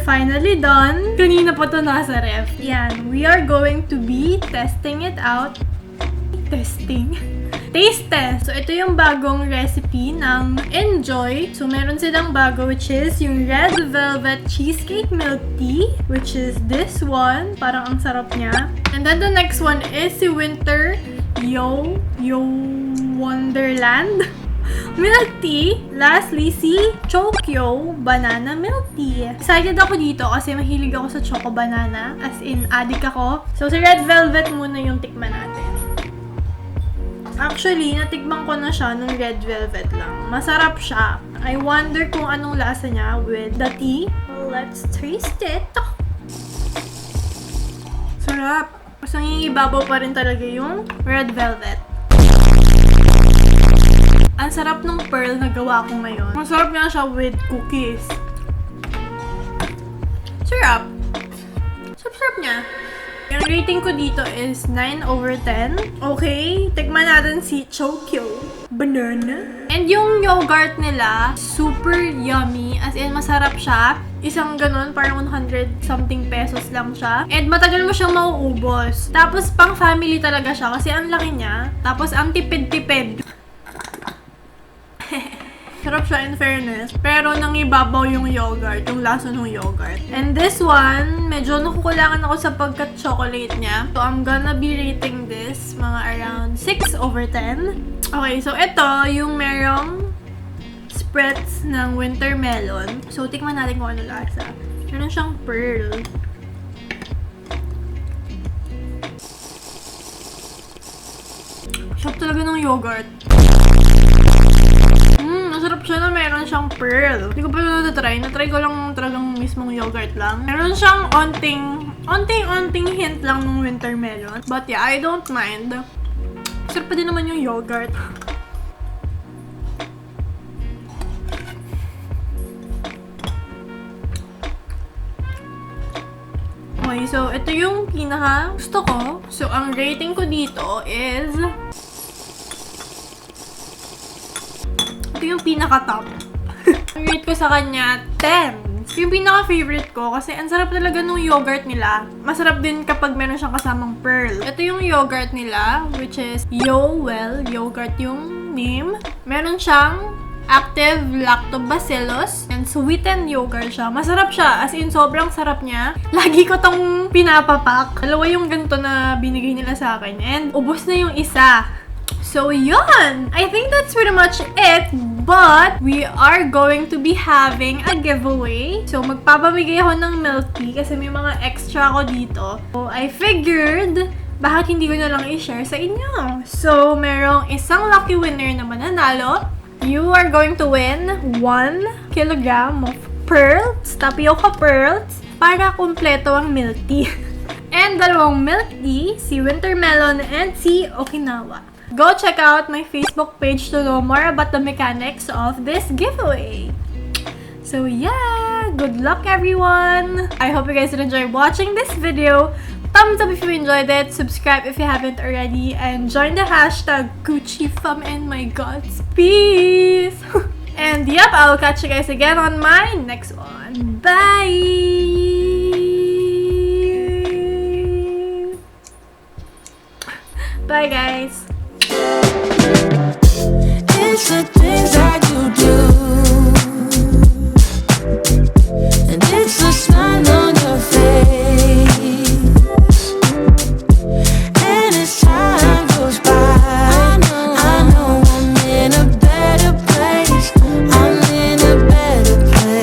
finally done. Kanina pa to nasa ref. Yan, we are going to be testing it out. Taste test. So, ito yung bagong recipe ng Enjoy. So, meron silang bago which is yung Red Velvet Cheesecake Milk Tea, which is this one. Parang ang sarap niya. And then the next one is si Winter Wonderland Milk Tea. Lastly, si Chokyo Banana Milk Tea. Excited ako dito kasi mahilig ako sa Choco Banana. As in, addict ako. So, si Red Velvet muna yung tikman natin. Actually, natikman ko na siya nung Red Velvet lang. Masarap siya. I wonder kung anong lasa niya with the tea. Well, let's taste it. Sarap. Mas nangingibabaw pa rin talaga yung Red Velvet. Ang sarap ng pearl na gawa ko ngayon. Masarap nga siya with cookies. Sarap. Sarap niya. Yung rating ko dito is 9/10. Okay, tikman natin si Chokyo Banana. And yung yogurt nila, super yummy. As in, masarap siya. Isang ganun, parang 100 something pesos lang siya. And matagal mo siyang mauubos. Tapos, pang family talaga siya kasi ang laki niya. Tapos, ang tipid-tipid. Sarap siya in fairness. Pero nangibabaw yung yogurt, yung lasa ng yogurt. And this one, medyo nakukulangan ako sa pagka-chocolate niya. So, I'm gonna be rating this mga around 6/10. Okay, so ito, yung merong spreads ng Wintermelon. So, tikman natin kung ano lasa. Meron siyang pearl. Sarap talaga ng yogurt. Masarap siya na meron siyang pearl. Hindi ko pa ito na-try. Na-try ko lang talagang mismong yogurt lang. Meron siyang onting hint lang ng Wintermelon. But yeah, I don't mind. Sarap pa din naman yung yogurt. Okay, so ito yung pinaka gusto ko. So, ang rating ko dito is... ito yung pinaka-top. Ang rate ko sa kanya, 10. Yung pinaka-favorite ko kasi ang sarap talaga nung yogurt nila. Masarap din kapag meron siyang kasamang pearl. Ito yung yogurt nila, which is Yowell yogurt yung name. Meron siyang active lactobacillus and sweetened yogurt siya. Masarap siya. As in, sobrang sarap niya. Lagi ko tong pinapapak. Dalawa yung ganito na binigay nila sa akin. And ubos na yung isa. So, yun! I think that's pretty much it. But, we are going to be having a giveaway. So, magpapamigay ako ng milk tea kasi may mga extra ako dito. So, I figured, bakit hindi ko na lang i-share sa inyo? So, merong isang lucky winner na mananalo. You are going to win 1 kilogram of pearls, tapioca pearls, para kumpleto ang milk tea. And dalawang milk tea, si Wintermelon and si Okinawa. Go check out my Facebook page to know more about the mechanics of this giveaway. So yeah, good luck everyone! I hope you guys did enjoy watching this video. Thumbs up if you enjoyed it, subscribe if you haven't already, and join the hashtag GucciFam and my God's peace! And yep, I'll catch you guys again on my next one. Bye! Bye guys! It's the things I